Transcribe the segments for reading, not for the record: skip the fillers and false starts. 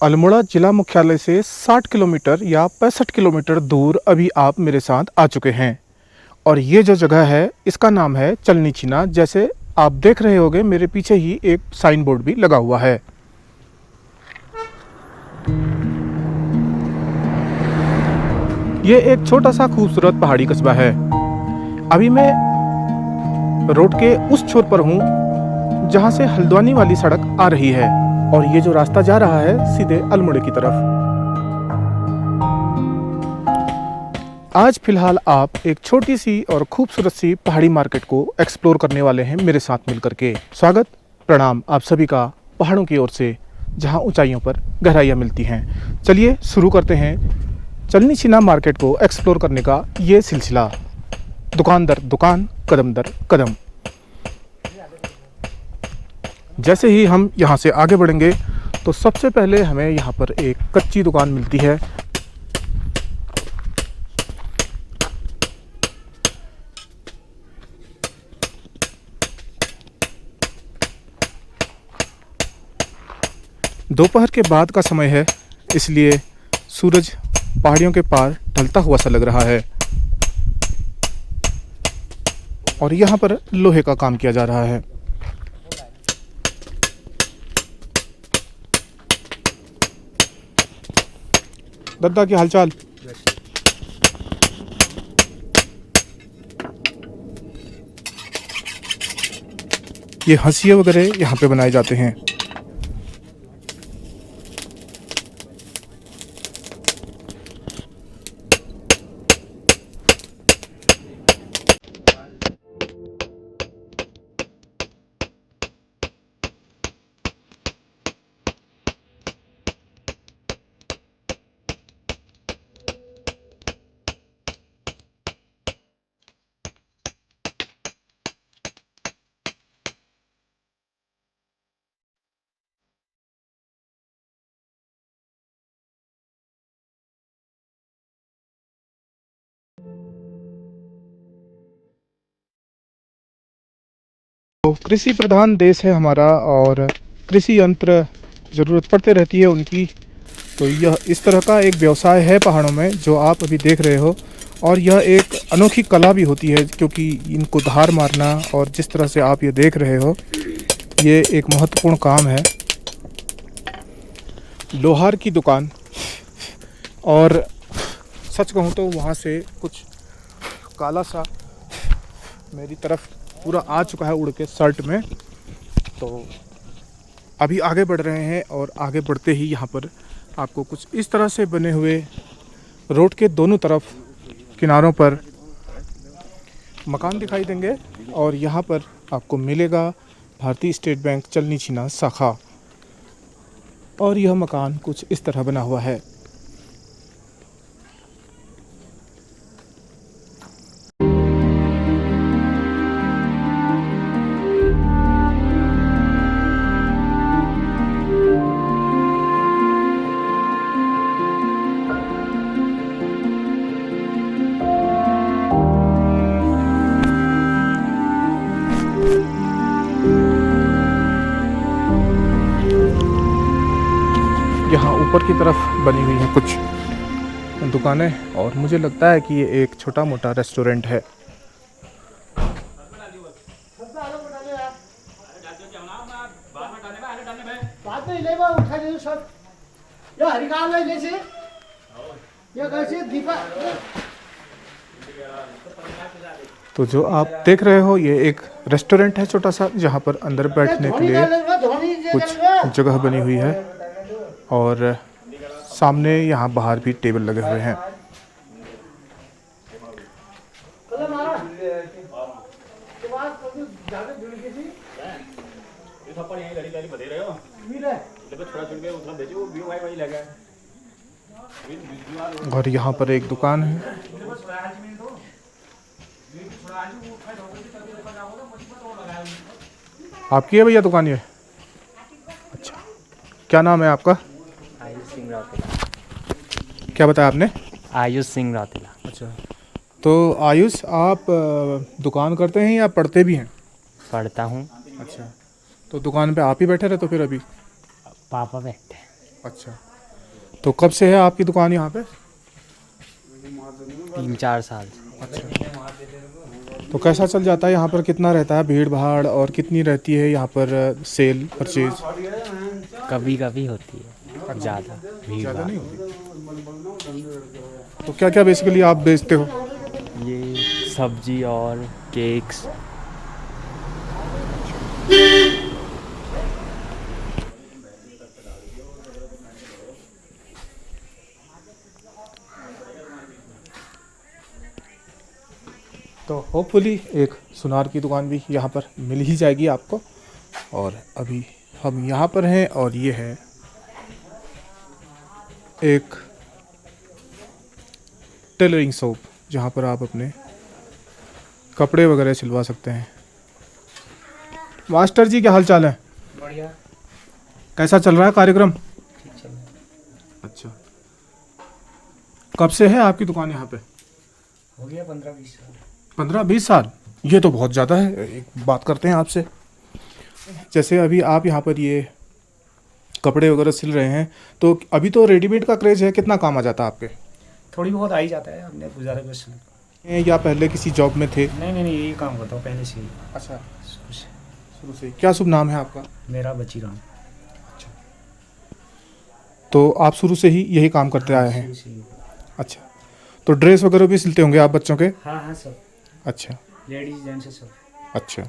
अल्मोड़ा जिला मुख्यालय से 60 किलोमीटर या 65 किलोमीटर दूर अभी आप मेरे साथ आ चुके हैं। और ये जो जगह है इसका नाम है चलनी छीना। जैसे आप देख रहे होंगे मेरे पीछे ही एक साइन बोर्ड भी लगा हुआ है। ये एक छोटा सा खूबसूरत पहाड़ी कस्बा है। अभी मैं रोड के उस छोर पर हूँ जहाँ से हल्द्वानी वाली सड़क आ रही है और ये जो रास्ता जा रहा है सीधे अल्मोड़े की तरफ। आज फिलहाल आप एक छोटी सी और खूबसूरत सी पहाड़ी मार्केट को एक्सप्लोर करने वाले हैं मेरे साथ मिलकर के। स्वागत प्रणाम आप सभी का पहाड़ों की ओर से, जहां ऊंचाइयों पर गहराइयां मिलती हैं। चलिए शुरू करते हैं चलनी छीना मार्केट को एक्सप्लोर करने का ये सिलसिला, दुकान दर दुकान, कदम दर कदम। जैसे ही हम यहाँ से आगे बढ़ेंगे तो सबसे पहले हमें यहाँ पर एक कच्ची दुकान मिलती है। दोपहर के बाद का समय है, इसलिए सूरज पहाड़ियों के पार ढलता हुआ सा लग रहा है और यहाँ पर लोहे का काम किया जा रहा है। दद्दा की हालचाल। ये हंसिये वगैरह यहाँ पे बनाए जाते हैं। तो कृषि प्रधान देश है हमारा और कृषि यंत्र ज़रूरत पड़ते रहती है उनकी। तो यह इस तरह का एक व्यवसाय है पहाड़ों में जो आप अभी देख रहे हो, और यह एक अनोखी कला भी होती है क्योंकि इनको धार मारना और जिस तरह से आप ये देख रहे हो, ये एक महत्वपूर्ण काम है। लोहार की दुकान, और सच कहूँ तो वहाँ से कुछ काला सा मेरी तरफ पूरा आ चुका है उड़ के शर्ट में। तो अभी आगे बढ़ रहे हैं और आगे बढ़ते ही यहाँ पर आपको कुछ इस तरह से बने हुए रोड के दोनों तरफ किनारों पर मकान दिखाई देंगे और यहाँ पर आपको मिलेगा भारतीय स्टेट बैंक चलनी छीना शाखा। और यह मकान कुछ इस तरह बना हुआ है। यहाँ ऊपर की तरफ बनी हुई हैं कुछ दुकानें और मुझे लगता है कि ये एक छोटा मोटा रेस्टोरेंट है। तो जो आप देख रहे हो ये एक रेस्टोरेंट है छोटा सा, जहाँ पर अंदर बैठने के लिए कुछ जगह बनी हुई है और सामने यहाँ बाहर भी टेबल लगे हुए हैं। और यहाँ पर एक दुकान है। आपकी है भैया दुकान ये? अच्छा, क्या नाम है आपका? आयुष सिंह रौतेला। क्या बताया आपने? आयुष सिंह रौतेला। अच्छा, तो आयुष आप दुकान करते हैं या पढ़ते भी हैं? पढ़ता हूँ। अच्छा, तो दुकान पे आप ही बैठे रहे तो फिर अभी? पापा बैठते हैं। अच्छा, तो कब से है आपकी दुकान यहाँ पे? 3-4 साल। अच्छा, तो कैसा चल जाता है यहाँ पर? कितना रहता है भीड़ भाड़ और कितनी रहती है यहाँ पर सेल परचेज? कभी कभी होती है, ज़्यादा भीड़ ज़्यादा भाड़। नहीं होती। तो क्या क्या बेसिकली आप बेचते हो? ये सब्जी और केक्स। तो होपफुली एक सुनार की दुकान भी यहाँ पर मिल ही जाएगी आपको। और अभी हम यहाँ पर हैं और ये है एक टेलरिंग शॉप जहाँ पर आप अपने कपड़े वगैरह सिलवा सकते हैं। मास्टर जी, क्या हाल चाल है? बढ़िया, कैसा चल रहा है कार्यक्रम? ठीक चल रहा है। अच्छा, कब से है आपकी दुकान यहाँ पे? हो गया 15-20 साल। 15-20 साल? ये तो बहुत ज़्यादा है। एक बात करते हैं आपसे, जैसे अभी आप यहाँ पर ये कपड़े वगैरह सिल रहे हैं, तो अभी तो रेडीमेड का क्रेज़ है, कितना काम आ जाता है आपके? थोड़ी बहुत आ ही जाता है, हमने गुजारा बस। या पहले किसी जॉब में थे? नहीं, यही काम करता हूँ पहले से ही। अच्छा, शुरू से। शुरू से। क्या शुभ नाम है आपका? मेरा बची राम। तो आप शुरू से ही यही काम करते आए हैं? शुरू से ही। अच्छा, तो ड्रेस वगैरह भी सिलते होंगे आप बच्चों के? हाँ सब, अच्छा लेडीज जेंट्स सब। अच्छा,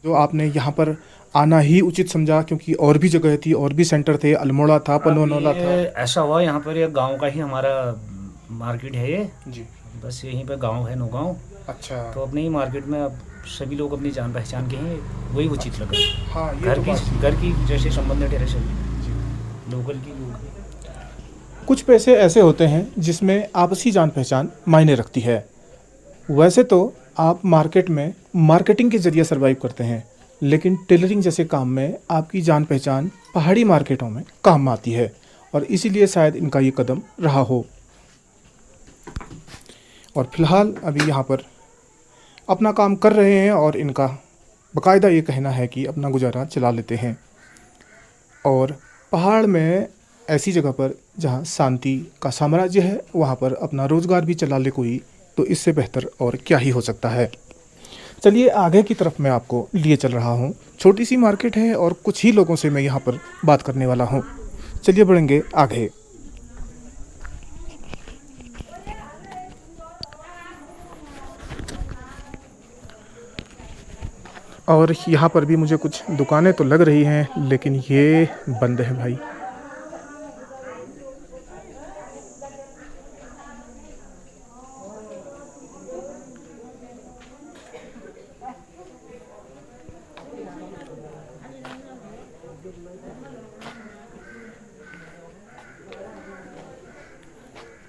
जो आपने यहाँ पर आना ही उचित समझा, क्योंकि और भी जगह थी, और भी सेंटर थे, अल्मोड़ा था, पनोनोला था। ऐसा हुआ यहाँ पर, ये गांव का ही हमारा मार्केट है ये जी। बस, यहीं पे गांव है, नौगांव। अच्छा, तो अपने ही मार्केट में अब सभी लोग अपनी जान पहचान के हैं, वही उचित लगा। हाँ, ये तो बात है। घर की जैसे संबंध ठहरे सभी जी। लोकल की लोग। कुछ पैसे ऐसे होते हैं जिसमें आपसी जान पहचान मायने रखती है। वैसे तो आप मार्केट में मार्केटिंग के जरिए सरवाइव करते हैं, लेकिन टेलरिंग जैसे काम में आपकी जान पहचान पहाड़ी मार्केटों में काम आती है, और इसीलिए शायद इनका ये कदम रहा हो। और फिलहाल अभी यहाँ पर अपना काम कर रहे हैं, और इनका बाकायदा ये कहना है कि अपना गुजारा चला लेते हैं। और पहाड़ में ऐसी जगह पर जहाँ शांति का साम्राज्य है, वहाँ पर अपना रोज़गार भी चला ले कोई, तो इससे बेहतर और क्या ही हो सकता है। चलिए आगे की तरफ मैं आपको लिए चल रहा हूँ। छोटी सी मार्केट है और कुछ ही लोगों से मैं यहाँ पर बात करने वाला हूँ। चलिए बढ़ेंगे आगे। और यहाँ पर भी मुझे कुछ दुकानें तो लग रही हैं, लेकिन ये बंद है भाई।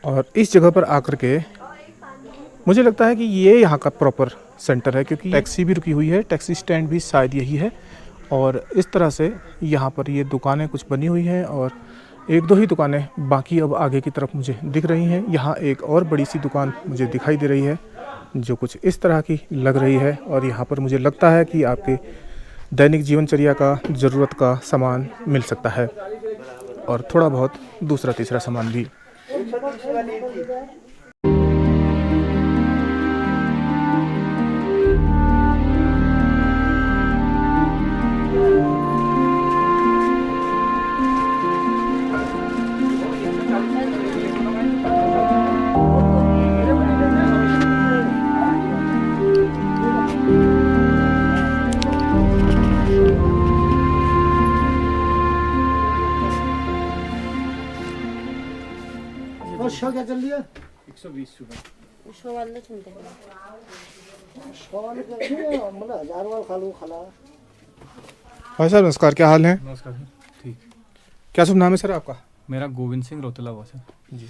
और इस जगह पर आकर के मुझे लगता है कि ये यहाँ का प्रॉपर सेंटर है, क्योंकि टैक्सी भी रुकी हुई है, टैक्सी स्टैंड भी शायद यही है। और इस तरह से यहाँ पर ये दुकानें कुछ बनी हुई हैं, और एक दो ही दुकानें बाकी अब आगे की तरफ मुझे दिख रही हैं। यहाँ एक और बड़ी सी दुकान मुझे दिखाई दे रही है, जो कुछ इस तरह की लग रही है। और यहाँ पर मुझे लगता है कि आपके दैनिक जीवनचर्या का ज़रूरत का सामान मिल सकता है, और थोड़ा बहुत दूसरा तीसरा सामान भी। क्या चल रही है? 120 रुपये। भाई साहब नमस्कार, क्या हाल है? नमस्कार सर। ठीक। क्या शुभ नाम है सर आपका? मेरा गोविंद सिंह रोतेला हुआ सर। जी।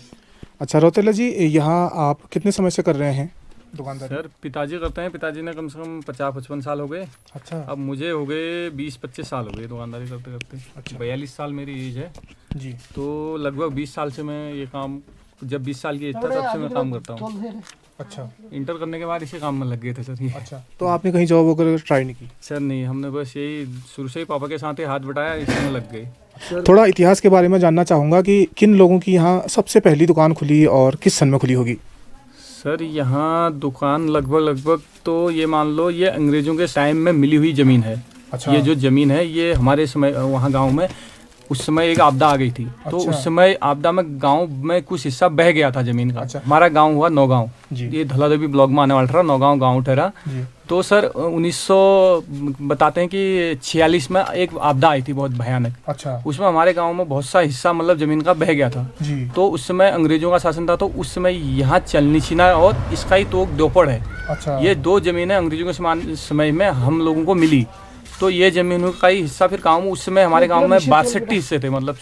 अच्छा रोतेला जी, यहाँ आप कितने समय से कर रहे हैं दुकानदार? सर पिताजी करते हैं, पिताजी ने कम से कम 50-55 साल हो गए। अच्छा। अब मुझे हो गए 20-25 साल हो गए दुकानदारी करते करते। अच्छा। 42 साल मेरी एज है। जी। तो लगभग 20 साल से मैं ये काम, जब 20 साल की एज था तब से मैं काम करता हूँ। अच्छा इंटर करने के बाद इसी काम में लग गए थे सर ये। अच्छा, तो आपने कहीं जॉब वगैरह ट्राई नहीं की? सर नहीं, हमने बस यही शुरू से ही पापा के साथ ही हाथ बटाया, इसी में लग गए। थोड़ा इतिहास के बारे में जानना चाहूँगा कि किन लोगों की यहाँ सबसे पहली दुकान खुली और किस सन में खुली होगी? सर यहाँ दुकान लगभग तो ये मान लो ये अंग्रेज़ों के टाइम में मिली हुई ज़मीन है। अच्छा। ये जो ज़मीन है ये हमारे समय वहाँ गांव में उस समय एक आपदा आ गई थी। तो अच्छा। उस समय आपदा में गांव में कुछ हिस्सा बह गया था ज़मीन का। अच्छा। हमारा गांव हुआ नौगांव, जी। ये धौलादेवी ब्लॉक में आने वाला था, नौगांव गांव ठहरा। जी। तो सर 1900 बताते हैं कि 46 में एक आपदा आई थी बहुत भयानक। अच्छा। उसमें हमारे गांव में बहुत सा हिस्सा मतलब ज़मीन का बह गया था। जी। तो उस समय अंग्रेज़ों का शासन था, तो उस समय यहाँ चलनी छिना और इसका ही तो दोपड़ है। अच्छा। ये दो ज़मीनें अंग्रेज़ों के समय में हम लोगों को मिली। तो ये ज़मीनों का ही हिस्सा फिर गाँव में उस समय हमारे गाँव में 62 हिस्से थे, मतलब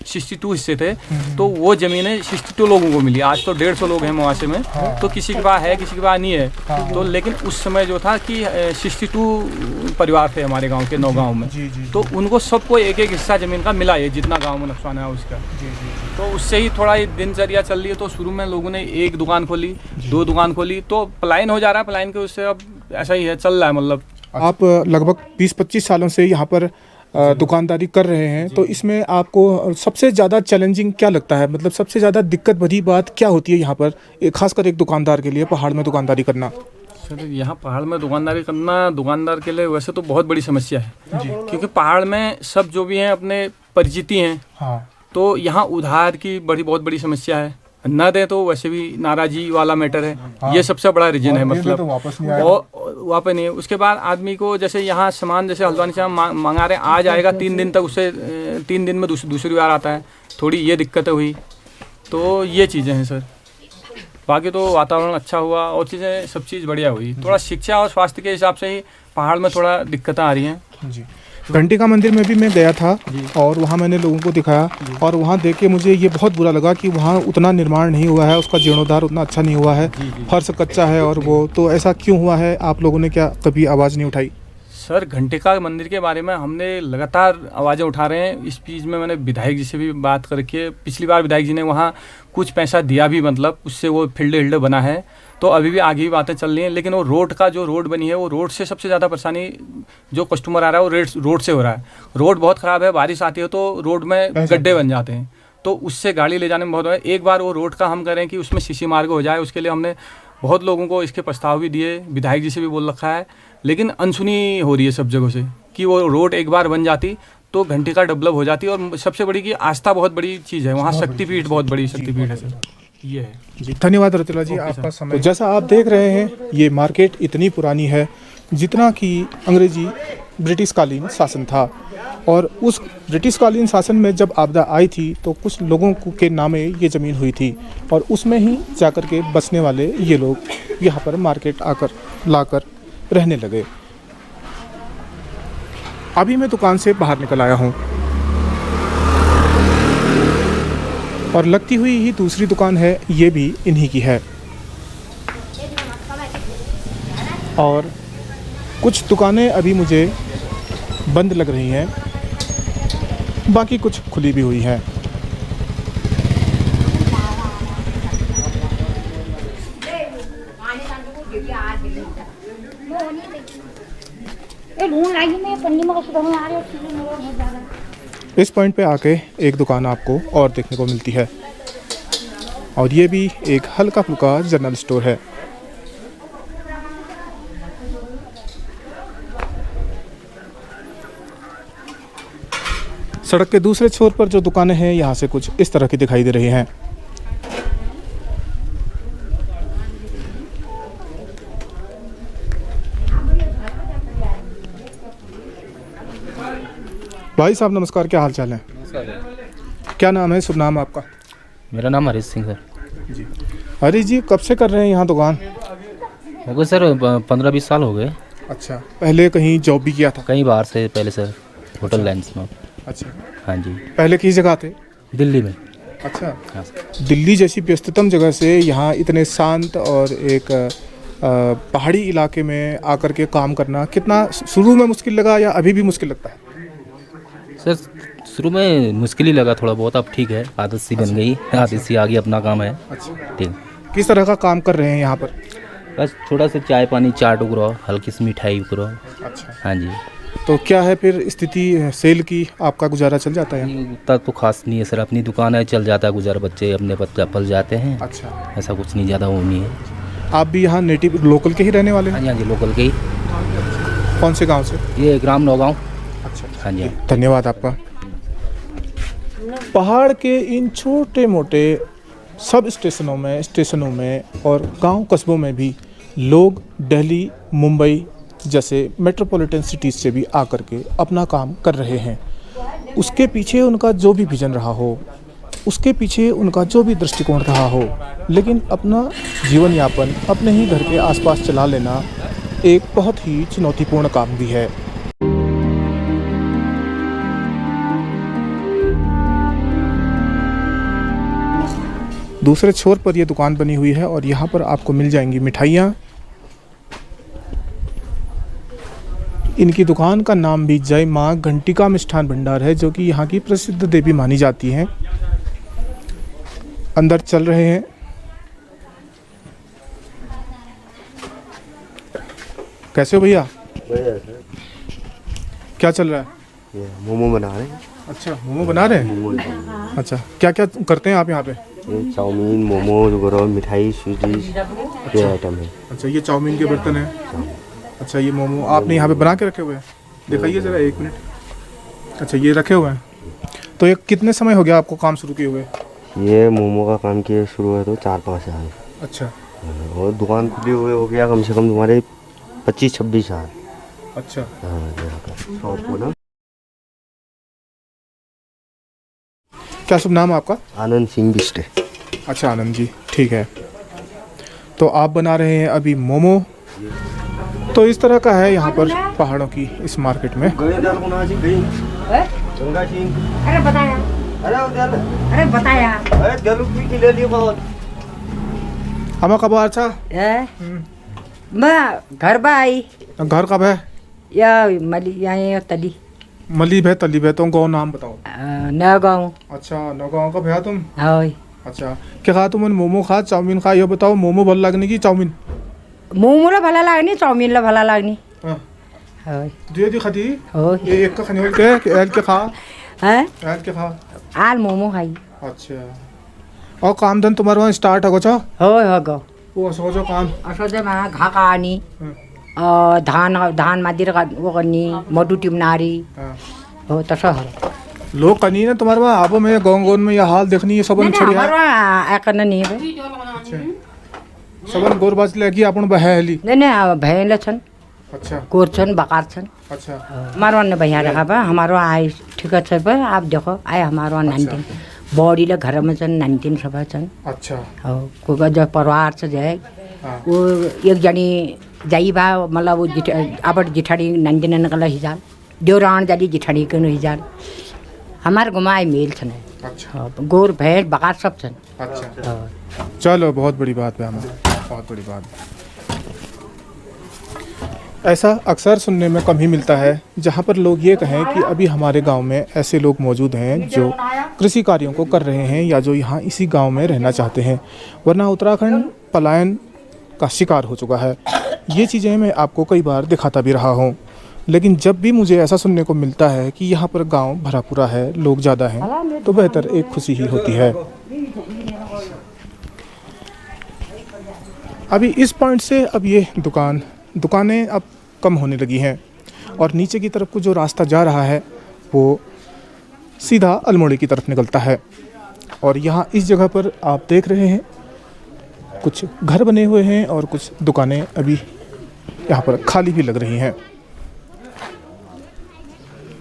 62 हिस्से थे। तो वो ज़मीनें 62 लोगों को मिली। आज तो 150 लोग हैं मुआसे में। तो किसी के पास है, किसी के पास नहीं है। तो लेकिन उस समय जो था कि 62 परिवार थे हमारे गांव के, 9 गांव में। जी, जी। तो उनको सबको एक एक हिस्सा ज़मीन का मिला है, जितना गांव में नुकसान है उसका। जी, जी। तो उससे ही थोड़ा ये दिनचर्या चल रही है। तो शुरू में लोगों ने एक दुकान खोली, 2 दुकान खोली, तो पलायन हो जा रहा है। पलायन के उससे अब ऐसा ही है, चल रहा है। मतलब आप लगभग 20-25 सालों से यहाँ पर दुकानदारी कर रहे हैं, तो इसमें आपको सबसे ज़्यादा चैलेंजिंग क्या लगता है? मतलब सबसे ज़्यादा दिक्कत भरी बात क्या होती है यहाँ पर, खासकर एक दुकानदार के लिए पहाड़ में दुकानदारी करना? सर यहाँ पहाड़ में दुकानदारी करना दुकानदार के लिए वैसे तो बहुत बड़ी समस्या है। क्योंकि पहाड़ में सब जो भी हैं अपने परिचिति हैं। हाँ। तो यहाँ उधार की बहुत बड़ी समस्या है। ना दे तो वैसे भी नाराजी वाला मैटर है। हाँ। ये सबसे बड़ा रीजन है। तो मतलब वापस नहीं आएगा। और वापस नहीं। उसके बाद आदमी को जैसे यहाँ सामान जैसे हल्द्वानी से हम मंगा रहे हैं, आ जाएगा 3 दिन तक, उससे 3 दिन में दूसरी बार आता है। थोड़ी ये दिक्कत हुई। तो ये चीज़ें हैं सर। बाकी तो वातावरण अच्छा हुआ और चीज़ें सब चीज़ बढ़िया हुई। थोड़ा शिक्षा और स्वास्थ्य के हिसाब से ही पहाड़ में थोड़ा दिक्कतें आ रही हैं। जी। घंटिका मंदिर में भी मैं गया था और वहाँ मैंने लोगों को दिखाया और वहाँ देख के मुझे ये बहुत बुरा लगा कि वहाँ उतना निर्माण नहीं हुआ है, उसका जीर्णोद्धार उतना अच्छा नहीं हुआ है, फर्श कच्चा है। और वो तो ऐसा क्यों हुआ है? आप लोगों ने क्या कभी आवाज़ नहीं उठाई? सर घंटिका मंदिर के बारे में हमने लगातार आवाज़ें उठा रहे हैं। इस चीज़ में मैंने विधायक जी से भी बात करके, पिछली बार विधायक जी ने वहाँ कुछ पैसा दिया भी, मतलब उससे वो फील्ड बना है। तो अभी भी आगे भी बातें चल रही हैं। लेकिन वो रोड बनी है, वो रोड से सबसे ज़्यादा परेशानी जो कस्टमर आ रहा है वो रोड से हो रहा है। रोड बहुत ख़राब है, बारिश आती है तो रोड में गड्ढे बन जाते हैं। तो उससे गाड़ी ले जाने में बहुत है। एक बार वो रोड का हम करें कि उसमें सीसी मार्ग हो जाए, उसके लिए हमने बहुत लोगों को इसके प्रस्ताव भी दिए, विधायक जी से भी बोल रखा है। लेकिन अनसुनी हो रही है सब जगहों से कि वो रोड एक बार बन जाती तो घंटिका डेवलप हो जाती। और सबसे बड़ी की आस्था बहुत बड़ी चीज़ है वहाँ, शक्तिपीठ बहुत बड़ी शक्तिपीठ है सर। ये है जी। धन्यवाद रतिला जी, आपका समय। तो जैसा आप देख रहे हैं, ये मार्केट इतनी पुरानी है जितना कि अंग्रेजी ब्रिटिशकालीन शासन था। और उस ब्रिटिशकालीन शासन में जब आपदा आई थी तो कुछ लोगों के नामे ये ज़मीन हुई थी और उसमें ही जाकर के बसने वाले ये लोग यहाँ पर मार्केट लाकर रहने लगे। अभी मैं दुकान से बाहर निकल आया हूँ और लगती हुई ही दूसरी दुकान है, ये भी इन्हीं की है। और कुछ दुकानें अभी मुझे बंद लग रही हैं, बाकी कुछ खुली भी हुई हैं। इस पॉइंट पे आके एक दुकान आपको और देखने को मिलती है और ये भी एक हल्का फुल्का जनरल स्टोर है। सड़क के दूसरे छोर पर जो दुकानें हैं यहाँ से कुछ इस तरह की दिखाई दे रही हैं। भाई साहब नमस्कार, क्या हाल चाल है? क्या नाम है, शुभ नाम आपका? मेरा नाम हरीश सिंह सर। जी। हरीश जी, कब से कर रहे हैं यहाँ दुकान? हो गए सर 15-20 साल हो गए। अच्छा, पहले कहीं जॉब भी किया था? कई बार से पहले सर होटल लाइन्स में। अच्छा। हाँ जी। पहले किस जगह थे? दिल्ली में। अच्छा। हाँ सर। दिल्ली जैसी व्यस्ततम जगह से यहाँ इतने शांत और एक पहाड़ी इलाके में आकर के काम करना कितना शुरू में मुश्किल लगा या अभी भी मुश्किल लगता है? सर शुरू में मुश्किल ही लगा थोड़ा बहुत, अब ठीक है, आदत सी बन गई, आदत सी आ गई, अपना काम है। अच्छा। ठीक। किस तरह का काम कर रहे हैं यहाँ पर? बस थोड़ा सा चाय पानी चाट उगरो, हल्की सी मिठाई उगरो। अच्छा, हाँ जी। तो क्या है फिर स्थिति सेल की, आपका गुजारा चल जाता है? नहीं, उतना तो खास नहीं है सर, अपनी दुकान है, चल जाता है गुजारा, बच्चे अपने पल जाते हैं। अच्छा, ऐसा कुछ नहीं, ज़्यादा वो नहीं है। आप भी यहाँ नेटिव लोकल के ही रहने वाले हाँ हैं? जी, हाँ जी, लोकल के ही। कौन से गांव से? ये ग्राम नौगांव। अच्छा, हाँ जी। धन्यवाद आपका। पहाड़ के इन छोटे मोटे सब स्टेशनों में और गांव कस्बों में भी लोग दिल्ली, मुंबई जैसे मेट्रोपॉलिटन सिटीज़ से भी आकर के अपना काम कर रहे हैं। उसके पीछे उनका जो भी विजन रहा हो, उसके पीछे उनका जो भी दृष्टिकोण रहा हो, लेकिन अपना जीवन यापन अपने ही घर के आसपास चला लेना एक बहुत ही चुनौतीपूर्ण काम भी है। दूसरे छोर पर यह दुकान बनी हुई है और यहाँ पर आपको मिल जाएंगी मिठाइयाँ। इनकी दुकान का नाम भी जय माँ घंटिका मिष्ठान भंडार है, जो कि यहाँ की प्रसिद्ध देवी मानी जाती हैं। अंदर चल रहे हैं। कैसे हो भैया? क्या चल रहा है? ये मोमो बना रहे हैं। अच्छा, मोमो बना रहे हैं। अच्छा, क्या क्या करते हैं आप यहाँ पे? ये चाउमीन, मोमो वगैरह, मिठाई, स्वीट ये आइटम है। अच्छा, ये चाउमीन के बर्तन हैं। अच्छा, ये मोमो आपने यहाँ पे बना के रखे हुए हैं? दिखाइए ज़रा, एक मिनट। अच्छा, ये रखे हुए हैं। तो ये कितने समय हो गया आपको काम शुरू किए हुए? ये मोमो का काम किए शुरू है तो 4-5 साल। अच्छा, और दुकान खुली हुए हो गया कम से कम तुम्हारे 25-26 साल। अच्छा। शॉप को ना। क्या शुभ नाम है आपका? आनंद सिंह बिस्टे। अच्छा आनंद जी, ठीक है। तो आप बना रहे हैं अभी मोमो। तो इस तरह का है यहाँ पर पहाड़ों की इस मार्केट में। अरे बताया, अरे बताया। हमें कब अच्छा मैं घर पर आई। घर कब है? या मली यहाँ तली मलीब है, तलीब है। तो गाँव नाम बताओ। नगाँव। अच्छा, नौगांव का भैया तुम? हाँ। अच्छा, क्या खा तुमने? मोमो खा, चाउमीन खा? ये बताओ, मोमो भल लगने की चाउमीन? मोमोला भला लागनी, चाउमीनला भला लागनी। हाँ, हाँ दी खाती? हाँ। ये एक का खनियोल के ऐल के खा? हैं? ऐल के खा? आल मोमो खाई। अच्छा, और काम धन तुम्हारे वहाँ स्टार्ट हो गया? हो गो वो सोचो काम असोजे मा घा का आनी धान मादिर का वो करनी, मडू टिमनारी हो तसं हो। लोग कनी ना तुम्हारे वहाँ आपो में गाँव में यह हाल देखनी है सबन छड़िया? हमारा एकन नहीं है। अच्छा, सबन गोरबाज लेगी अपन बहली? नहीं भैंस छन। अच्छा, कोर छन, बकार छन। अच्छा। हमारो ने भैया रखा बा, हमारो आए ठीक है बा। आप देखो आए हमारो 19 बॉडी ले घर में छन 19 सब छन। अच्छा, कोई का जो परिवार से जाए वो एक जनी जाई बा, मतलब वो अब जिठाड़ी 19 नकला हिजाल देवरान जाली जिठाड़ी के हिजाल हमारे घुमाए मेल छन। अच्छा, गोर भैंस बकार सब छन। अच्छा, चलो बहुत बड़ी बात है, हमें बहुत बड़ी बात। ऐसा अक्सर सुनने में कम ही मिलता है जहाँ पर लोग ये कहें कि अभी हमारे गांव में ऐसे लोग मौजूद हैं जो कृषि कार्यों को कर रहे हैं या जो यहाँ इसी गांव में रहना चाहते हैं, वरना उत्तराखंड पलायन का शिकार हो चुका है। ये चीज़ें मैं आपको कई बार दिखाता भी रहा हूँ, लेकिन जब भी मुझे ऐसा सुनने को मिलता है कि यहाँ पर गांव भरा पूरा है, लोग ज़्यादा हैं, तो बेहतर एक खुशी ही होती है। अभी इस पॉइंट से अब ये दुकानें अब कम होने लगी हैं और नीचे की तरफ को जो रास्ता जा रहा है वो सीधा अल्मोड़े की तरफ निकलता है। और यहाँ इस जगह पर आप देख रहे हैं कुछ घर बने हुए हैं और कुछ दुकानें अभी यहाँ पर खाली भी लग रही हैं।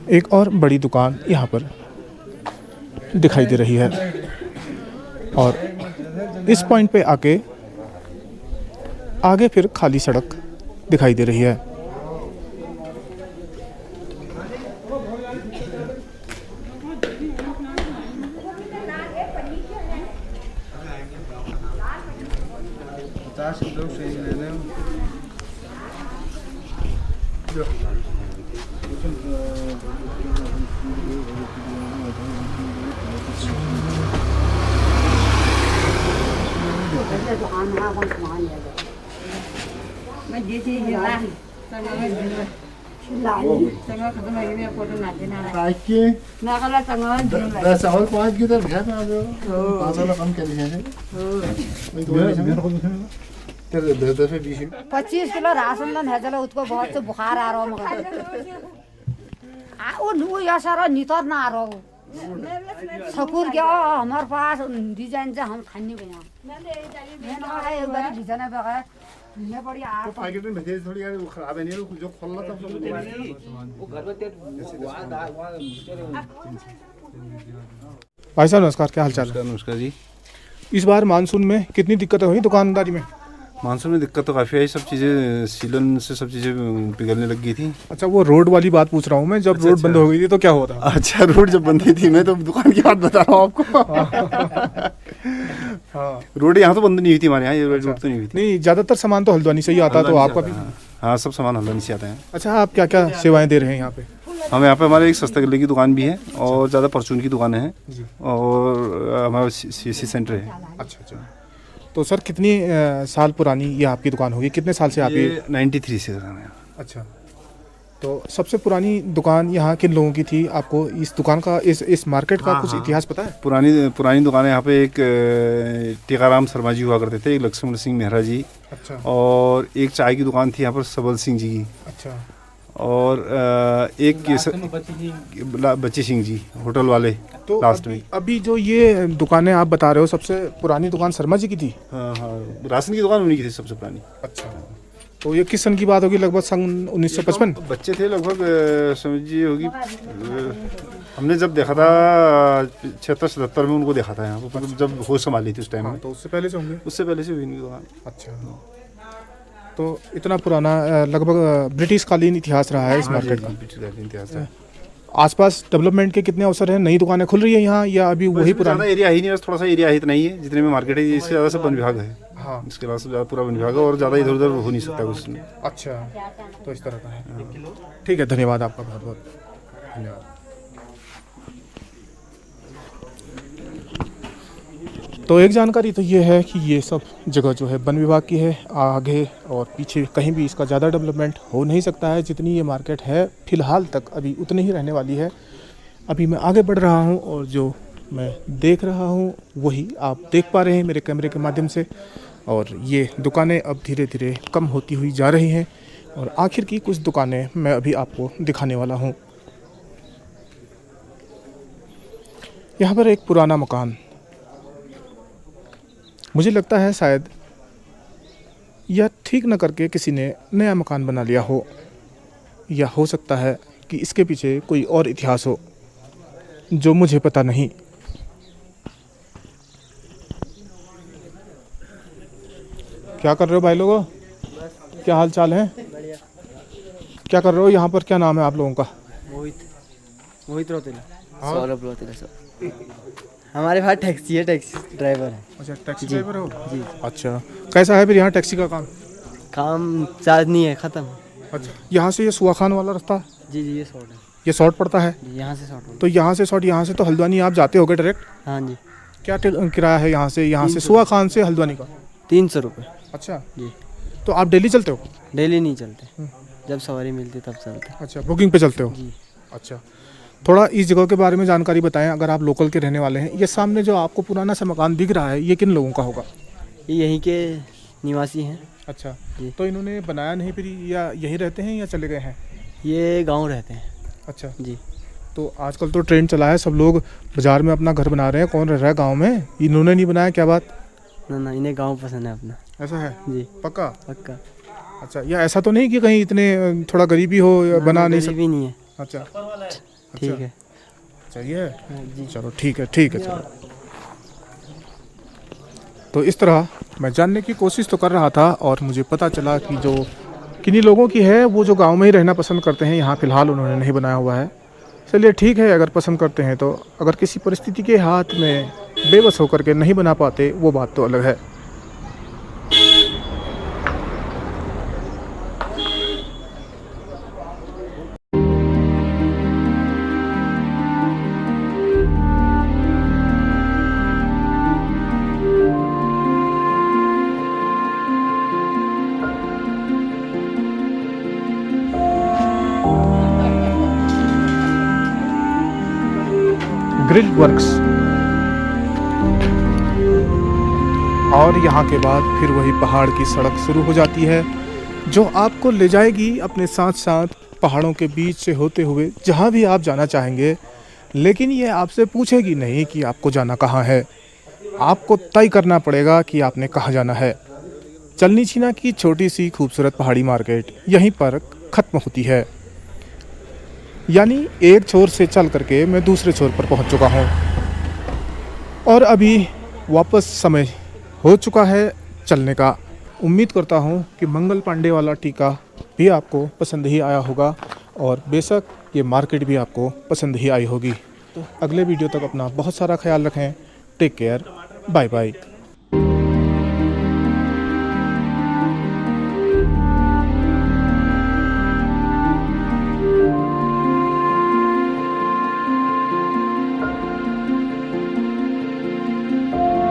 एक और बड़ी दुकान यहाँ पर दिखाई दे रही है और इस पॉइंट पे आगे फिर खाली सड़क दिखाई दे रही है। चावल 5 की तो भेज ना दो 5 वाला कम कर लीजिए तेरे 10-20 25 किलो राशन में भेजल उसको बहुत से बुखार आ रहा मगर वो या सारा नितर ना आ रहा सकुर क्या हमारे पास डिजाइन से हम खाने गए मैंने एक बार डिजाइन बगैर ने बड़ी आ पैकेट में भेज थोड़ी यार वो खराब है नहीं जो खोलना तब सब वो घर में भाई साहब नमस्कार, क्या हाल चाल है? नमस्कार जी। इस बार मानसून में कितनी दिक्कतें हुई दुकानदारी में? मानसून में दिक्कत तो काफ़ी आई, सब चीज़ें सीलन से सब चीज़ें पिघलने लग गई थी। अच्छा, वो रोड वाली बात पूछ रहा हूँ मैं, जब रोड बंद हो गई थी तो क्या हुआ था? अच्छा, रोड जब बंद हुई थी, मैं तो दुकान की बात बता रहा हूँ आपको। हाँ, रोड यहाँ तो बंद नहीं हुई थी हमारे यहाँ, ये रोड तो नहीं हुई थी। नहीं, ज़्यादातर सामान तो हल्द्वानी से ही आता, तो आपका भी? हाँ, सब सामान हल्द्वानी से आता है। अच्छा, आप क्या क्या सेवाएं दे रहे हैं यहाँ पे? हम यहाँ पे हमारे एक सस्ता गले की दुकान भी है और ज़्यादा परचून की दुकानें हैं और हमारा CSC सेंटर है। अच्छा अच्छा, तो सर कितनी साल पुरानी ये आपकी दुकान होगी? कितने साल से आप ये 93 से दुकान है। अच्छा, तो सबसे पुरानी दुकान यहाँ किन लोगों की थी? आपको इस दुकान का, इस मार्केट का कुछ इतिहास पता है? पुरानी दुकान है यहाँ पे। एक टीकाराम शर्मा जी हुआ करते थे, एक लक्ष्मण सिंह मेहरा जी। अच्छा। और एक चाय की दुकान थी यहाँ पर सबल सिंह जी की। अच्छा। और एक बच्ची सिंह जी होटल वाले तो लास्ट में। अभी जो ये दुकानें आप बता रहे हो, सबसे पुरानी दुकान शर्मा जी की थी? हाँ हाँ, राशन की दुकान उन्हीं की थी सबसे पुरानी। अच्छा, तो ये किस सन की बात होगी? लगभग सन 1955? बच्चे थे लगभग, समझिए होगी। हमने जब देखा था 76-77 में उनको देखा था यहाँ पर, मतलब जब होश संभाली थी उस टाइम में। तो उससे पहले से होंगे? उससे पहले से हुई इनकी दुकान। अच्छा, तो इतना पुराना लगभग ब्रिटिश कालीन इतिहास रहा है इस मार्केट का। ब्रिटिश कालीन इतिहास है। आसपास डेवलपमेंट के कितने अवसर हैं? नई दुकानें खुल रही है यहाँ या अभी वही पुराना एरिया ही नहीं, बस थोड़ा सा एरिया है, इतना ही है जितने में मार्केट है। इससे ज़्यादा सब वन विभाग है। हाँ, इसके अलावा सब ज़्यादा पूरा वन विभाग है और ज़्यादा इधर उधर हो नहीं सकता कुछ। अच्छा, तो इस तरह का है। ठीक है, धन्यवाद आपका, बहुत बहुत धन्यवाद। तो एक जानकारी तो ये है कि ये सब जगह जो है वन विभाग की है। आगे और पीछे कहीं भी इसका ज़्यादा डेवलपमेंट हो नहीं सकता है। जितनी ये मार्केट है फ़िलहाल तक अभी उतनी ही रहने वाली है। अभी मैं आगे बढ़ रहा हूँ और जो मैं देख रहा हूँ वही आप देख पा रहे हैं मेरे कैमरे के माध्यम से। और ये दुकानें अब धीरे धीरे कम होती हुई जा रही हैं और आखिर की कुछ दुकानें मैं अभी आपको दिखाने वाला हूँ। यहाँ पर एक पुराना मकान, मुझे लगता है शायद यह ठीक न करके किसी ने नया मकान बना लिया हो, या हो सकता है कि इसके पीछे कोई और इतिहास हो जो मुझे पता नहीं। क्या कर रहे हो भाई लोगों? क्या हाल चाल है? क्या कर रहे हो यहाँ पर? क्या नाम है आप लोगों का? मोहित रोतेला, सौरभ रोतेला सर। हमारे पास टैक्सी है, टैक्सी ड्राइवर है। अच्छा, टैक्सी ड्राइवर हो जी। अच्छा, कैसा है फिर यहाँ टैक्सी का काम? काम चार्ज नहीं है, ख़त्म। अच्छा, यहाँ से ये सुआ खान वाला रास्ता? जी जी, ये शॉर्ट है। ये शॉर्ट पड़ता है? यहाँ से शॉर्ट। तो यहाँ से शॉर्ट, यहाँ से तो हल्द्वानी आप जाते होगे डायरेक्ट? हाँ जी। क्या किराया है यहाँ से सुआ खान से हल्द्वानी का? 300 रुपये। अच्छा जी। तो आप डेली चलते हो? डेली नहीं चलते, जब सवारी मिलती तब चलते। अच्छा, बुकिंग पे चलते हो? जी। अच्छा, थोड़ा इस जगह के बारे में जानकारी बताएं अगर आप लोकल के रहने वाले हैं। ये सामने जो आपको पुराना सा मकान दिख रहा है, ये किन लोगों का होगा? ये यहीं के निवासी हैं। अच्छा जी। तो इन्होंने बनाया नहीं फिर, या यहीं रहते हैं या चले गए हैं? ये गांव रहते हैं। अच्छा जी। तो आजकल तो ट्रेंड चला है, सब लोग बाज़ार में अपना घर बना रहे हैं, कौन रह रहा है गाँव में? इन्होंने नहीं बनाया, क्या बात? ना, इन्हें गाँव पसंद है अपना। ऐसा है? जी। पक्का? पक्का। अच्छा, या ऐसा तो नहीं कि कहीं इतने थोड़ा गरीबी हो या बना नहीं भी नहीं है। अच्छा, ठीक है। चाहिए जी। चलो ठीक है, ठीक है, चलो। तो इस तरह मैं जानने की कोशिश तो कर रहा था और मुझे पता चला कि जो किन्हीं लोगों की है वो जो गांव में ही रहना पसंद करते हैं, यहाँ फ़िलहाल उन्होंने नहीं बनाया हुआ है। चलिए ठीक है, अगर पसंद करते हैं तो। अगर किसी परिस्थिति के हाथ में बेबस होकर के नहीं बना पाते, वो बात तो अलग है। Grill works. और यहाँ के बाद फिर वही पहाड़ की सड़क शुरू हो जाती है जो आपको ले जाएगी अपने साथ साथ पहाड़ों के बीच से होते हुए जहाँ भी आप जाना चाहेंगे। लेकिन ये आपसे पूछेगी नहीं कि आपको जाना कहाँ है, आपको तय करना पड़ेगा कि आपने कहाँ जाना है। चलनी छीना की छोटी सी खूबसूरत पहाड़ी मार्केट यहीं पर ख़त्म होती है, यानी एक छोर से चल करके मैं दूसरे छोर पर पहुंच चुका हूं और अभी वापस समय हो चुका है चलने का। उम्मीद करता हूं कि मंगल पांडे वाला टीका भी आपको पसंद ही आया होगा और बेशक ये मार्केट भी आपको पसंद ही आई होगी। तो अगले वीडियो तक अपना बहुत सारा ख्याल रखें। Take care, bye bye.